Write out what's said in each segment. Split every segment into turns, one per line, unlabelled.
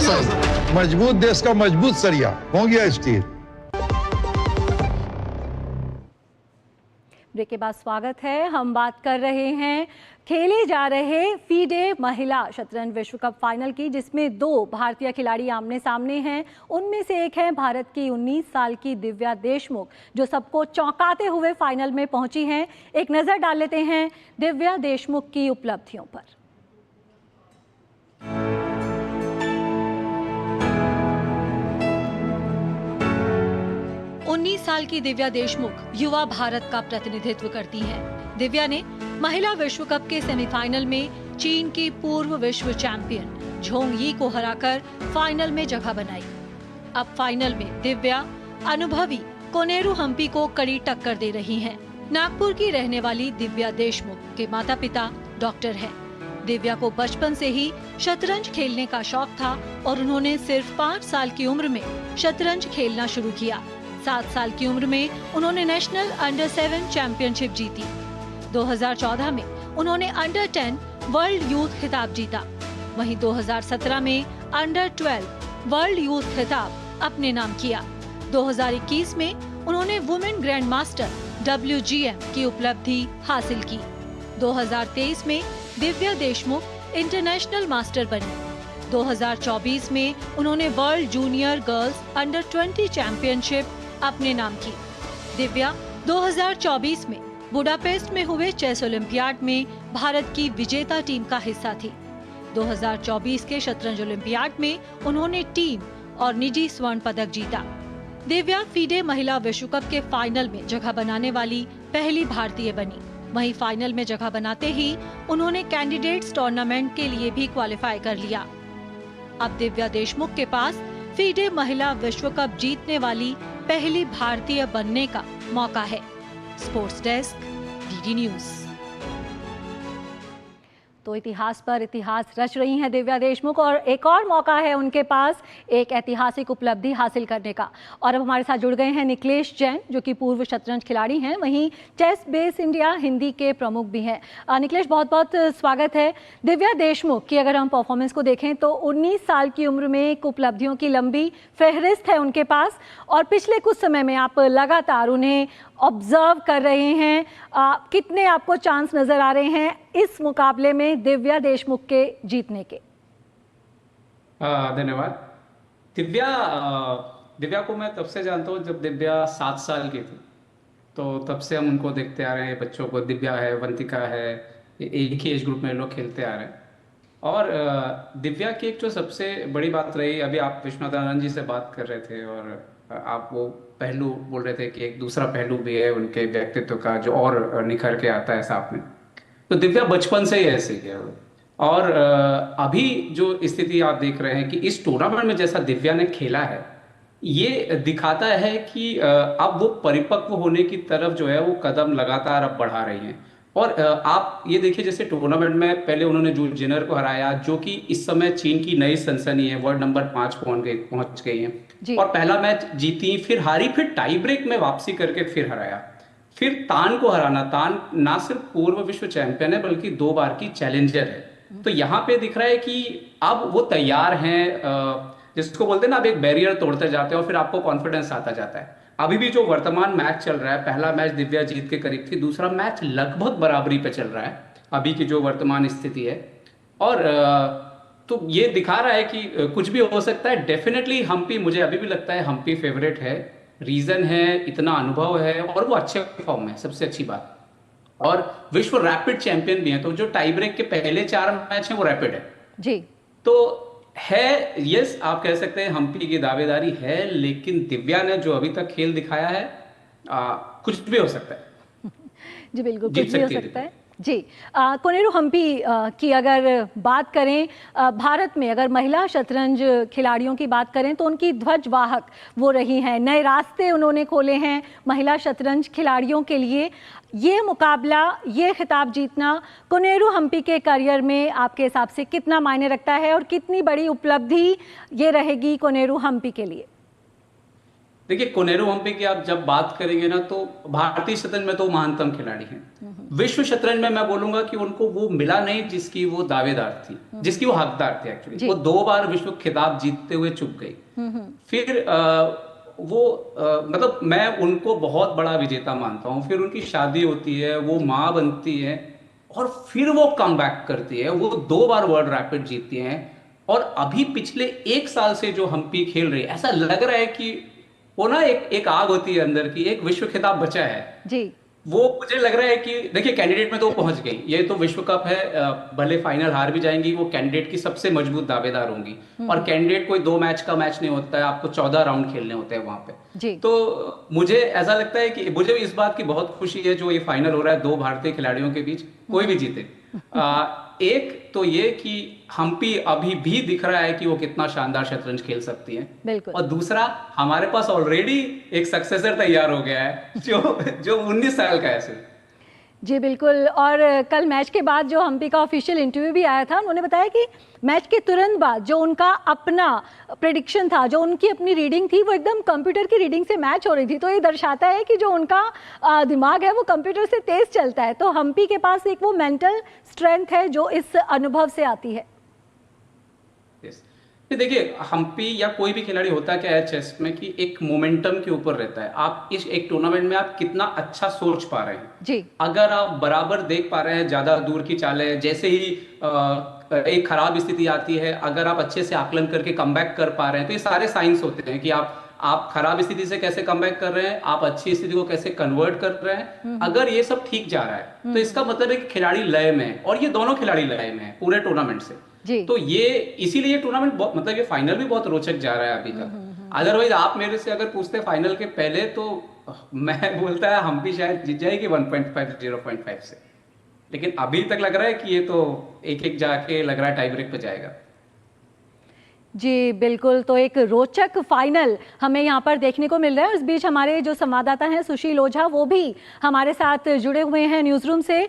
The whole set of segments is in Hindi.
मजबूत देश का मजबूत सरिया हो गया स्टील।
ब्रेक के बाद स्वागत है। हम बात कर रहे हैं खेले जा रहे फीडे महिला शतरंज विश्व कप फाइनल की, जिसमें 2 भारतीय खिलाड़ी आमने सामने हैं। उनमें से एक है भारत की 19 साल की दिव्या देशमुख, जो सबको चौंकाते हुए फाइनल में पहुंची हैं। एक नजर डाल लेते हैं दिव्या देशमुख की उपलब्धियों पर। 19 साल की दिव्या देशमुख युवा भारत का प्रतिनिधित्व करती हैं। दिव्या ने महिला विश्व कप के सेमीफाइनल में चीन की पूर्व विश्व चैंपियन झोंग यी को हराकर फाइनल में जगह बनाई। अब फाइनल में दिव्या अनुभवी कोनेरू हम्पी को कड़ी टक्कर दे रही हैं। नागपुर की रहने वाली दिव्या देशमुख के माता पिता डॉक्टर हैं। दिव्या को बचपन से ही शतरंज खेलने का शौक था और उन्होंने सिर्फ 5 साल की उम्र में शतरंज खेलना शुरू किया। 7 साल की उम्र में उन्होंने नेशनल अंडर 7 चैंपियनशिप जीती। 2014 में उन्होंने अंडर 10 वर्ल्ड यूथ खिताब जीता। वहीं 2017 में अंडर 12 वर्ल्ड यूथ खिताब अपने नाम किया। 2021 में उन्होंने वुमेन ग्रैंड मास्टर WGM की उपलब्धि हासिल की। 2023 में दिव्या देशमुख इंटरनेशनल मास्टर बनी। 2024 में उन्होंने world junior girls under 20 championship अपने नाम की। दिव्या 2024 में बुडापेस्ट में हुए चेस ओलंपियाड में भारत की विजेता टीम का हिस्सा थी। 2024 के शतरंज ओलंपियाड में उन्होंने टीम और निजी स्वर्ण पदक जीता। दिव्या फीडे महिला विश्व कप के फाइनल में जगह बनाने वाली पहली भारतीय बनी। वहीं फाइनल में जगह बनाते ही उन्होंने कैंडिडेट्स टूर्नामेंट के लिए भी क्वालिफाई कर लिया। अब दिव्या देशमुख के पास फीडे महिला विश्व कप जीतने वाली पहली भारतीय बनने का मौका है। Sports desk, DD news. तो इतिहास पर इतिहास रच रही हैं दिव्या देशमुख, और एक और मौका है उनके पास एक ऐतिहासिक उपलब्धि हासिल करने का। और अब हमारे साथ जुड़ गए हैं निखिलेश जैन, जो कि पूर्व शतरंज खिलाड़ी हैं, वहीं चेस बेस इंडिया हिंदी के प्रमुख भी हैं। निखिलेश, बहुत बहुत स्वागत है। दिव्या देशमुख की अगर हम परफॉर्मेंस को देखें तो 19 साल की उम्र में एक उपलब्धियों की लंबी फहरिस्त है उनके पास, और पिछले कुछ समय में आप लगातार उन्हें ऑब्जर्व कर रहे हैं। कितने आपको चांस नजर आ रहे हैं इस मुकाबले में दिव्या देशमुख के जीतने के?
धन्यवाद। दिव्या को मैं तब से जानता हूँ जब दिव्या 7 साल की थी, तो तब से हम उनको देखते आ रहे हैं। बच्चों को, दिव्या है, वंतिका है, एक ही एज ग्रुप में लोग खेलते आ रहे हैं। और दिव्या की एक जो सबसे बड़ी बात रही, अभी आप विश्वनाथ आनंद जी से बात कर रहे थे और आप वो पहलू बोल रहे थे कि एक दूसरा पहलू भी है उनके व्यक्तित्व का जो और निखर के आता है सामने। तो दिव्या बचपन से ही ऐसी है। और अभी जो स्थिति आप देख रहे हैं कि इस टूर्नामेंट में जैसा दिव्या ने खेला है, ये दिखाता है कि अब वो परिपक्व होने की तरफ जो है वो कदम लगातार अब बढ़ा रही हैं। और आप ये देखिए, जैसे टूर्नामेंट में पहले उन्होंने जू जिनर को हराया, जो कि इस समय चीन की नई सनसनी है, वर्ल्ड नंबर 5 पहुंच गई है। और पहला मैच जीती, फिर हारी, फिर टाई ब्रेक में वापसी करके फिर हराया। फिर तान को हराना। तान ना सिर्फ पूर्व विश्व चैंपियन है बल्कि 2 बार की चैलेंजर है। तो यहाँ पे दिख रहा है कि अब वो तैयार हैं, जिसको बोलते हैं ना, अब एक बैरियर तोड़ते जाते हैं और फिर आपको कॉन्फिडेंस आता जाता है। अभी भी जो वर्तमान मैच चल रहा है, पहला मैच दिव्या जीत के करीब थी, दूसरा मैच लगभग बराबरी पे चल रहा है अभी की जो वर्तमान स्थिति है। और तो ये दिखा रहा है कि कुछ भी हो सकता है। डेफिनेटली हम्पी, मुझे अभी भी लगता है हम्पी फेवरेट है। रीजन है, इतना अनुभव है और वो अच्छे फॉर्म में, सबसे अच्छी बात। और विश्व रैपिड चैंपियन भी है, तो जो टाई ब्रेक के पहले 4 मैच हैं वो रैपिड है
जी।
तो है, यस, आप कह सकते हैं हम्पी की दावेदारी है, लेकिन दिव्या ने जो अभी तक खेल दिखाया है, कुछ भी हो सकता है।
जी बिल्कुल, कुछ भी हो सकता है जी। कोनेरू हम्पी की अगर बात करें, भारत में अगर महिला शतरंज खिलाड़ियों की बात करें तो उनकी ध्वजवाहक वो रही हैं। नए रास्ते उन्होंने खोले हैं महिला शतरंज खिलाड़ियों के लिए। ये मुकाबला, ये खिताब जीतना कोनेरू हम्पी के करियर में आपके हिसाब से कितना मायने रखता है और कितनी बड़ी उपलब्धि ये रहेगी कोनेरू हम्पी के लिए?
देखिए कोनेरू हम्पी की आप जब बात करेंगे ना, तो भारतीय शतरंज में तो महानतम खिलाड़ी हैं। विश्व शतरंज में मैं बोलूंगा कि उनको वो मिला नहीं जिसकी वो दावेदार थी, जिसकी वो हकदार थी। एक्चुअली वो 2 बार विश्व खिताब जीतते हुए चुक गई। फिर मतलब मैं उनको बहुत बड़ा विजेता मानता हूँ। फिर उनकी शादी होती है, वो माँ बनती है, और फिर वो कम बैक करती है। वो 2 बार वर्ल्ड रैपिड जीतती हैं, और अभी पिछले 1 साल से जो हम्पी खेल रही है, ऐसा लग रहा है कि वो ना एक आग होती है अंदर की, एक विश्व खिताब बचा है
जी।
वो मुझे लग रहा है कि देखिए कैंडिडेट में तो वो पहुंच गई। ये तो विश्व कप है, भले फाइनल हार भी जाएंगी, वो कैंडिडेट की सबसे मजबूत दावेदार होंगी। और कैंडिडेट कोई 2 मैच का मैच नहीं होता है, आपको 14 राउंड खेलने होते हैं वहां पे
जी।
तो मुझे ऐसा लगता है कि मुझे इस बात की बहुत खुशी है जो ये फाइनल हो रहा है 2 भारतीय खिलाड़ियों के बीच, कोई भी जीते। एक तो ये कि हम्पी अभी भी दिख रहा है कि वो कितना शानदार शतरंज खेल सकती है,
बिल्कुल।
और दूसरा हमारे पास ऑलरेडी एक सक्सेसर तैयार हो गया है जो 19 साल का है सिर्फ।
जी बिल्कुल। और कल मैच के बाद जो हम्पी का ऑफिशियल इंटरव्यू भी आया था, उन्होंने बताया कि मैच के तुरंत बाद जो उनका अपना प्रेडिक्शन था, जो उनकी अपनी रीडिंग थी, वो एकदम कंप्यूटर की रीडिंग से मैच हो रही थी। तो ये दर्शाता है कि जो उनका दिमाग है वो कंप्यूटर से तेज चलता है। तो हम्पी के पास एक वो मेंटल स्ट्रेंथ है जो इस अनुभव से आती है।
देखिए हम्पी या कोई भी खिलाड़ी होता क्या है चेस में कि एक मोमेंटम के ऊपर रहता है। आप इस एक टूर्नामेंट में आप कितना अच्छा सोच पा रहे हैं
जी।
अगर आप बराबर देख पा रहे हैं ज्यादा दूर की चालें, जैसे ही एक खराब स्थिति आती है, अगर आप अच्छे से आकलन करके कमबैक कर पा रहे हैं, तो ये सारे साइंस होते हैं कि आप खराब स्थिति से कैसे कमबैक कर रहे हैं, आप अच्छी स्थिति को कैसे कन्वर्ट कर रहे हैं। अगर ये सब ठीक जा रहा है तो इसका मतलब है कि खिलाड़ी लय में है, और ये दोनों खिलाड़ी लय में है पूरे टूर्नामेंट से। तो ये इसीलिए टूर्नामेंट मतलब ये फाइनल भी बहुत रोचक जा रहा है अभी तक। अदरवाइज आप मेरे से अगर पूछते फाइनल के पहले, तो मैं बोलता है हम्पी शायद जीत जाएगी 1.5 0.5 से, लेकिन अभी तक लग रहा है कि ये तो एक जाके लग रहा है टाई ब्रेक पे जाएगा।
जी बिल्कुल। तो एक रोचक फाइनल हमें यहाँ पर देखने को मिल रहा है। उस बीच हमारे जो संवाददाता हैं सुशील ओझा, वो भी हमारे साथ जुड़े हुए हैं न्यूज़ रूम से।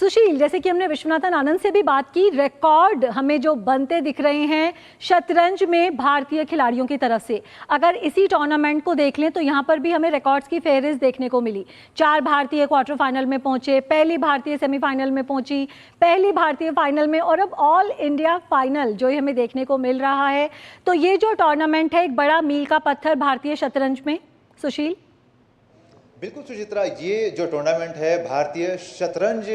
सुशील, जैसे कि हमने विश्वनाथन आनंद से भी बात की, रिकॉर्ड हमें जो बनते दिख रहे हैं शतरंज में भारतीय खिलाड़ियों की तरफ से। अगर इसी टूर्नामेंट को देख लें तो यहाँ पर भी हमें रिकॉर्ड्स की फहरिस्त देखने को मिली। 4 भारतीय क्वार्टर फाइनल में पहुंचे, पहली भारतीय सेमीफाइनल में पहुंची, पहली भारतीय फाइनल में, और अब ऑल इंडिया फाइनल जो हमें देखने को मिल रहा है। तो ये जो टूर्नामेंट है एक बड़ा मील का पत्थर भारतीय शतरंज में। सुशील।
बिल्कुल सुचित्रा, ये जो टूर्नामेंट है भारतीय शतरंज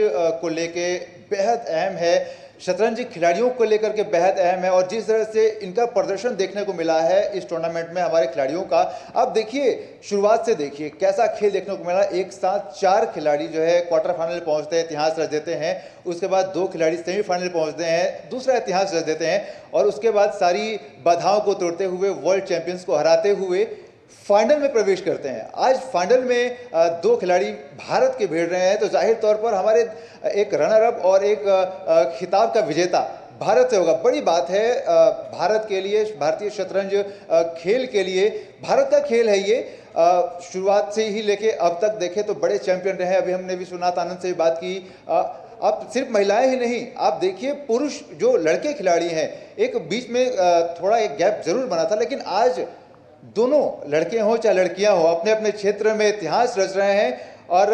को लेके बेहद अहम है, शतरंज खिलाड़ियों को लेकर के बेहद अहम है। और जिस तरह से इनका प्रदर्शन देखने को मिला है इस टूर्नामेंट में हमारे खिलाड़ियों का, आप देखिए शुरुआत से देखिए कैसा खेल देखने को मिला। एक साथ 4 खिलाड़ी जो है क्वार्टर फाइनल पहुंचते हैं, इतिहास रच देते हैं। उसके बाद 2 खिलाड़ी सेमीफाइनल पहुंचते हैं, दूसरा इतिहास रच देते हैं। और उसके बाद सारी बाधाओं को तोड़ते हुए, वर्ल्ड चैंपियंस को हराते हुए फाइनल में प्रवेश करते हैं। आज फाइनल में 2 खिलाड़ी भारत के भिड़ रहे हैं, तो जाहिर तौर पर हमारे एक रनर अप और एक खिताब का विजेता भारत से होगा। बड़ी बात है भारत के लिए, भारतीय शतरंज खेल के लिए। भारत का खेल है ये, शुरुआत से ही लेके अब तक देखें तो बड़े चैंपियन रहे हैं। अभी हमने विश्वनाथ आनंद से भी बात की। अब सिर्फ महिलाएं ही नहीं, आप देखिए पुरुष जो लड़के खिलाड़ी हैं, एक बीच में थोड़ा एक गैप जरूर बना था, लेकिन आज दोनों लड़के हों चाहे लड़कियां हों अपने अपने क्षेत्र में इतिहास रच रहे हैं। और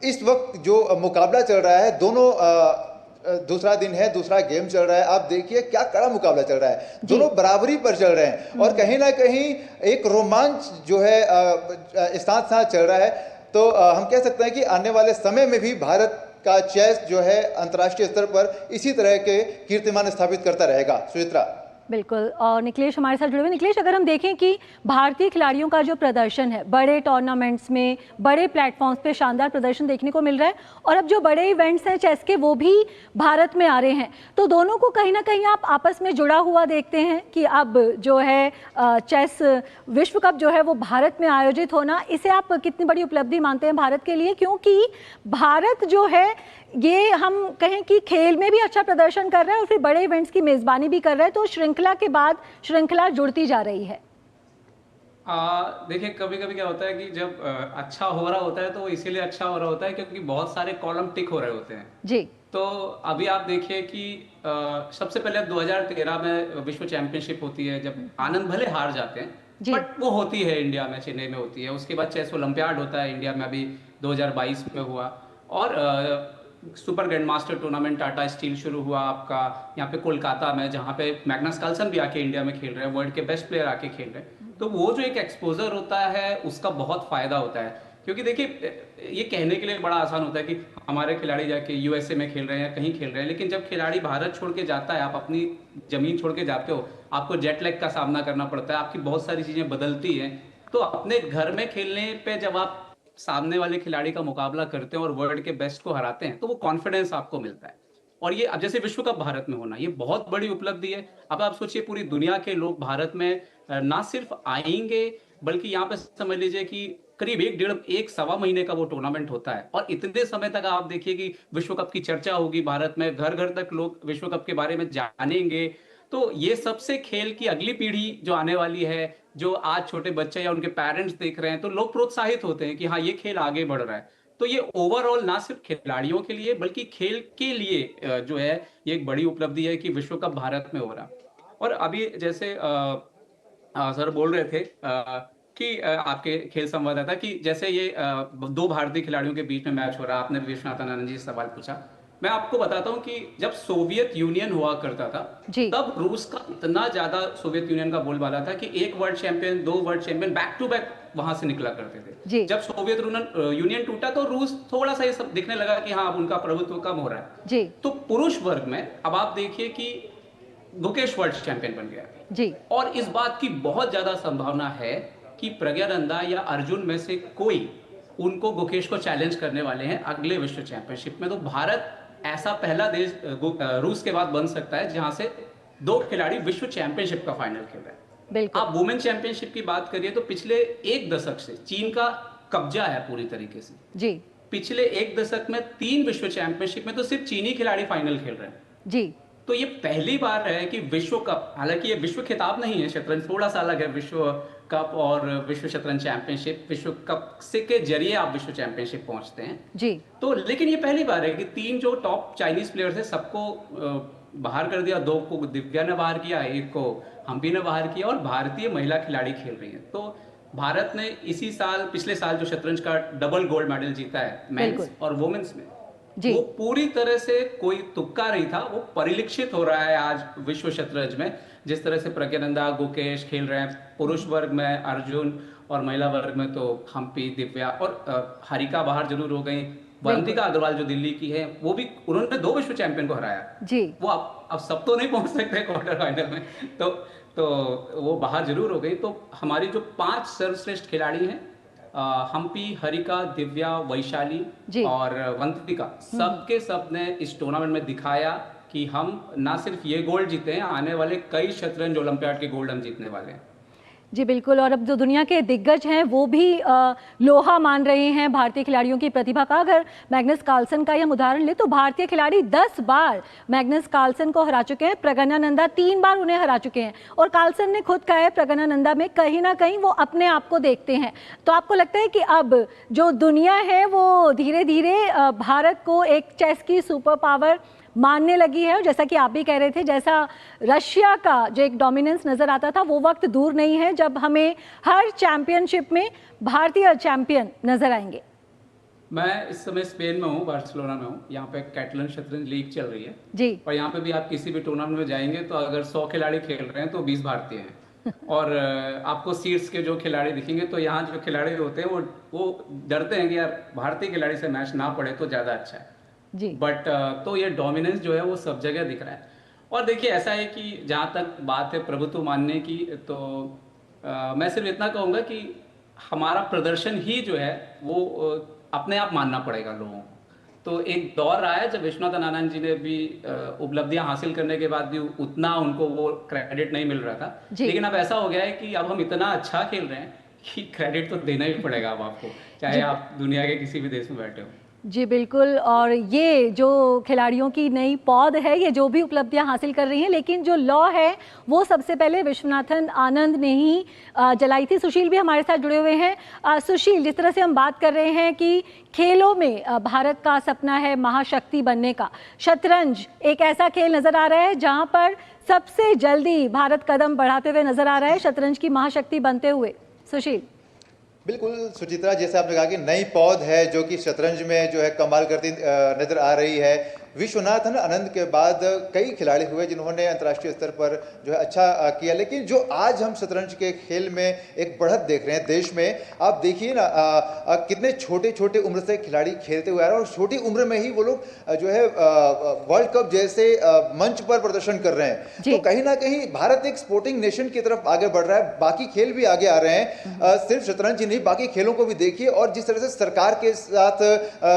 इस वक्त जो मुकाबला चल रहा है, दोनों दूसरा दिन है, दूसरा गेम चल रहा है। आप देखिए क्या कड़ा मुकाबला चल रहा है, दोनों बराबरी पर चल रहे हैं, और कहीं ना कहीं एक रोमांच जो है साथ साथ चल रहा है। तो हम कह सकते हैं कि आने वाले समय में भी भारत का चेस जो है अंतर्राष्ट्रीय स्तर पर इसी तरह के कीर्तिमान स्थापित करता रहेगा। सुचित्रा।
बिल्कुल। और निखिलेश हमारे साथ जुड़े हुए। निखिलेश, अगर हम देखें कि भारतीय खिलाड़ियों का जो प्रदर्शन है बड़े टूर्नामेंट्स में, बड़े प्लेटफॉर्म्स पे शानदार प्रदर्शन देखने को मिल रहा है, और अब जो बड़े इवेंट्स हैं चेस के वो भी भारत में आ रहे हैं, तो दोनों को कहीं ना कहीं आप आपस में जुड़ा हुआ देखते हैं कि अब जो है चेस विश्व कप जो है वो भारत में आयोजित होना, इसे आप कितनी बड़ी उपलब्धि मानते हैं भारत के लिए? क्योंकि भारत जो है ये हम कहें कि खेल में भी अच्छा प्रदर्शन कर रहा है और फिर बड़े इवेंट्स की मेजबानी भी कर रहा है, तो श्रृंखला के बाद श्रृंखला जुड़ती जा रही है।
देखिए कभी कभी क्या होता है कि जब अच्छा हो रहा होता है तो वो इसीलिए अच्छा हो रहा होता है क्योंकि बहुत सारे कॉलम टिक हो रहे होते हैं
जी।
तो अभी आप देखिए कि सबसे पहले 2013 में विश्व चैंपियनशिप होती है, जब आनंद भले हार जाते हैं बट वो होती है इंडिया में, चेन्नई में होती है। उसके बाद चेस ओलंपियाड होता है इंडिया में, अभी 2022 में हुआ। और super grand master tournament Tata steel शुरू हुआ आपका यहाँ पे कोलकाता में, जहाँ पे मैग्नस कार्लसन भी आके इंडिया में खेल रहे हैं, वर्ल्ड के बेस्ट प्लेयर आके खेल रहे हैं। तो वो जो एक एक्सपोजर होता है उसका बहुत फायदा होता है। क्योंकि देखिए, ये कहने के लिए बड़ा आसान होता है कि हमारे खिलाड़ी जाके यूएसए में खेल रहे हैं या कहीं खेल रहे हैं, लेकिन जब खिलाड़ी भारत छोड़ के जाता है, आप अपनी जमीन छोड़ के जाते हो, आपको जेट लैग का सामना करना पड़ता है, आपकी बहुत सारी चीजें बदलती हैं। तो अपने घर में खेलने पे जब आप सामने वाले खिलाड़ी का मुकाबला करते हैं और वर्ल्ड के बेस्ट को हराते हैं, तो वो कॉन्फिडेंस आपको मिलता है। और ये अब जैसे विश्व कप भारत में होना, ये बहुत बड़ी उपलब्धि है। अब आप सोचिए, पूरी दुनिया के लोग भारत में ना सिर्फ आएंगे, बल्कि यहाँ पे समझ लीजिए कि करीब एक सवा महीने का वो टूर्नामेंट होता है। और इतने समय तक आप देखिए कि विश्व कप की चर्चा होगी भारत में, घर घर तक लोग विश्व कप के बारे में जानेंगे। तो ये सबसे खेल की अगली पीढ़ी जो आने वाली है, जो आज छोटे बच्चे या उनके पेरेंट्स देख रहे हैं, तो लोग प्रोत्साहित होते हैं कि हाँ, ये खेल आगे बढ़ रहा है। तो ये ओवरऑल ना सिर्फ खिलाड़ियों के लिए बल्कि खेल के लिए जो है ये एक बड़ी उपलब्धि है कि विश्व कप भारत में हो रहा। और अभी जैसे सर बोल रहे थे कि आपके खेल संवाददाता कि जैसे ये दो भारतीय खिलाड़ियों के बीच में मैच हो रहा है, आपने भी विश्वनाथन आनंद जी से सवाल पूछा। मैं आपको बताता हूं कि जब सोवियत यूनियन हुआ करता था, तब रूस का इतना ज्यादा सोवियत यूनियन का बोलबाला था कि एक वर्ल्ड चैंपियन, दो world champion back to back वहां से निकला करते थे। जब सोवियत यूनियन टूटा तो रूस थोड़ा सा ये सब दिखने लगा कि हाँ, अब उनका प्रभुत्व कम हो रहा है। तो पुरुष वर्ग में अब आप देखिए कि गुकेश वर्ल्ड चैंपियन बन गया। और इस बात की बहुत ज्यादा संभावना है कि प्रज्ञानंदा या अर्जुन में से कोई उनको गुकेश को चैलेंज करने वाले हैं अगले विश्व चैंपियनशिप में। तो भारत ऐसा पहला देश रूस के बाद बन सकता है जहां से दो खिलाड़ी विश्व चैंपियनशिप का फाइनल खेल रहे हैं। आप वुमेन चैंपियनशिप की बात करिए तो पिछले एक दशक से चीन का कब्जा है पूरी तरीके से। पिछले एक दशक में 3 विश्व चैंपियनशिप में तो सिर्फ चीनी खिलाड़ी फाइनल खेल रहे हैं। तो ये पहली बार है कि विश्व कप, हालांकि ये विश्व खिताब नहीं है, शतरंज थोड़ा सा अलग है, विश्व कप और विश्व शतरंज चैंपियनशिप, विश्व कप से के जरिए आप विश्व चैंपियनशिप पहुंचते हैं। तो लेकिन ये पहली बार है कि 3 जो टॉप चाइनीज प्लेयर्स है सबको बाहर कर दिया, 2 को दिव्या ने बाहर किया, 1 को हम्पी ने बाहर किया, और भारतीय महिला खिलाड़ी खेल रही है। तो भारत ने इसी साल, पिछले साल जो शतरंज का डबल गोल्ड मेडल जीता है मेंस और वुमेन्स में, वो पूरी तरह से कोई तुक्का नहीं था, वो परिलक्षित हो रहा है आज विश्व शतरंज में। जिस तरह से प्रज्ञानंदा, गुकेश खेल रहे हैं, पुरुष वर्ग में अर्जुन और महिला वर्ग में तो हम्पी, दिव्या और हरिका बाहर जरूर हो गई। वंतिका अग्रवाल जो दिल्ली की है, वो भी, उन्होंने 2 विश्व चैंपियन को हराया। वो अब सब तो नहीं पहुंच सकते क्वार्टर फाइनल में, तो वो बाहर जरूर हो गई। तो हमारी जो 5 सर्वश्रेष्ठ खिलाड़ी हैं, हम्पी, हरिका, दिव्या, वैशाली और वंतिका, सबके सब ने इस टूर्नामेंट में दिखाया कि हम ना सिर्फ ये गोल्ड जीते हैं, आने वाले कई शतरंज ओलंपियाड के गोल्ड हम जीतने वाले हैं।
जी बिल्कुल, और अब जो दुनिया के दिग्गज हैं वो भी लोहा मान रहे हैं भारतीय खिलाड़ियों की प्रतिभा का। अगर मैग्नस कार्लसन का हम उदाहरण ले तो भारतीय खिलाड़ी 10 बार मैग्नस कार्लसन को हरा चुके हैं, प्रज्ञानंदा 3 बार उन्हें हरा चुके हैं। और कार्लसन ने खुद कहा है प्रज्ञानंदा में कहीं ना कहीं वो अपने आप को देखते हैं। तो आपको लगता है कि अब जो दुनिया है वो धीरे धीरे भारत को एक चेस की सुपर पावर मानने लगी है? और जैसा कि आप भी कह रहे थे, जैसा रशिया का जो एक डोमिनेंस नजर आता था, वो वक्त दूर नहीं है जब हमें हर चैंपियनशिप में भारतीय चैंपियन नजर आएंगे।
मैं इस समय स्पेन में हूँ, बार्सिलोना में हूँ। यहाँ पे कैटलन शतरंज लीग चल रही है
जी।
और यहाँ पे भी आप किसी भी टूर्नामेंट में जाएंगे तो अगर 100 खिलाड़ी खेल रहे हैं तो 20 भारतीय हैं। और आपको सीड्स के जो खिलाड़ी दिखेंगे, तो यहाँ जो खिलाड़ी होते हैं वो डरते हैं कि यार भारतीय खिलाड़ी से मैच ना पड़े तो ज्यादा अच्छा है जी। बट तो ये डोमिनेंस जो है वो सब जगह दिख रहा है। और देखिए, ऐसा है कि जहाँ तक बात है प्रभुत्व मानने की, तो मैं सिर्फ इतना कहूँगा कि हमारा प्रदर्शन ही जो है वो अपने आप मानना पड़ेगा लोगों को। तो एक दौर रहा है जब विश्वनाथन आनंद जी ने भी उपलब्धियां हासिल करने के बाद भी उतना उनको वो क्रेडिट नहीं मिल रहा था, लेकिन अब ऐसा हो गया है कि अब हम इतना अच्छा खेल रहे हैं कि क्रेडिट तो देना ही पड़ेगा अब आपको, चाहे आप दुनिया के किसी भी देश में बैठे हो।
जी बिल्कुल, और ये जो खिलाड़ियों की नई पौध है, ये जो भी उपलब्धियां हासिल कर रही हैं, लेकिन जो लौ है वो सबसे पहले विश्वनाथन आनंद ने ही जलाई थी। सुशील भी हमारे साथ जुड़े हुए हैं। सुशील, जिस तरह से हम बात कर रहे हैं कि खेलों में भारत का सपना है महाशक्ति बनने का, शतरंज एक ऐसा खेल नजर आ रहा है जहां पर सबसे जल्दी भारत कदम बढ़ाते हुए नजर आ रहा है, शतरंज की महाशक्ति बनते हुए। सुशील।
बिल्कुल सुचित्रा, जैसे आपने कहा कि नई पौध है जो कि शतरंज में जो है कमाल करती नजर आ रही है। विश्वनाथन आनंद के बाद कई खिलाड़ी हुए जिन्होंने अंतर्राष्ट्रीय स्तर पर जो है अच्छा किया, लेकिन जो आज हम शतरंज के खेल में एक बढ़त देख रहे हैं देश में, आप देखिए ना कितने छोटे छोटे उम्र से खिलाड़ी खेलते हुए आ रहे हैं और छोटी उम्र में ही वो लोग जो है वर्ल्ड कप जैसे मंच पर प्रदर्शन कर रहे हैं। तो कहीं ना कहीं भारत एक स्पोर्टिंग नेशन की तरफ आगे बढ़ रहा है, बाकी खेल भी आगे आ रहे हैं, सिर्फ शतरंज ही नहीं बाकी खेलों को भी देखिए। और जिस तरह से सरकार के साथ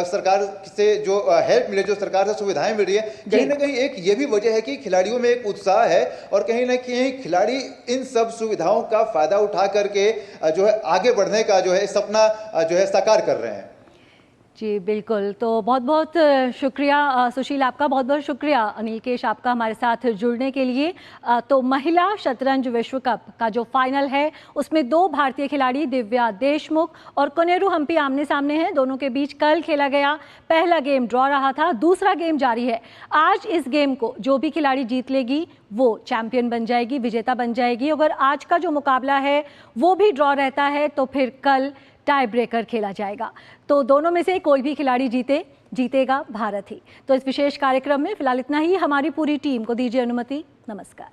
सरकार से जो हेल्प मिले, जो सरकार से सुविधाएं मिल रही है, कहीं ना कहीं एक ये भी वजह है कि खिलाड़ियों में एक उत्साह है और कहीं ना कहीं खिलाड़ी इन सब सुविधाओं का फायदा उठा करके जो है आगे बढ़ने का जो है सपना जो है साकार कर रहे हैं।
जी बिल्कुल, तो बहुत बहुत शुक्रिया सुशील, आपका बहुत बहुत शुक्रिया अनिलकेश आपका हमारे साथ जुड़ने के लिए। तो महिला शतरंज विश्व कप का जो फाइनल है उसमें 2 भारतीय खिलाड़ी दिव्या देशमुख और कोनेरू हम्पी आमने सामने हैं। दोनों के बीच कल खेला गया पहला गेम ड्रॉ रहा था, दूसरा गेम जारी है। आज इस गेम को जो भी खिलाड़ी जीत लेगी वो चैंपियन बन जाएगी, विजेता बन जाएगी। अगर आज का जो मुकाबला है वो भी ड्रॉ रहता है तो फिर कल टाई ब्रेकर खेला जाएगा। तो दोनों में से कोई भी खिलाड़ी जीतेगा भारत ही। तो इस विशेष कार्यक्रम में फिलहाल इतना ही। हमारी पूरी टीम को दीजिए अनुमति। नमस्कार।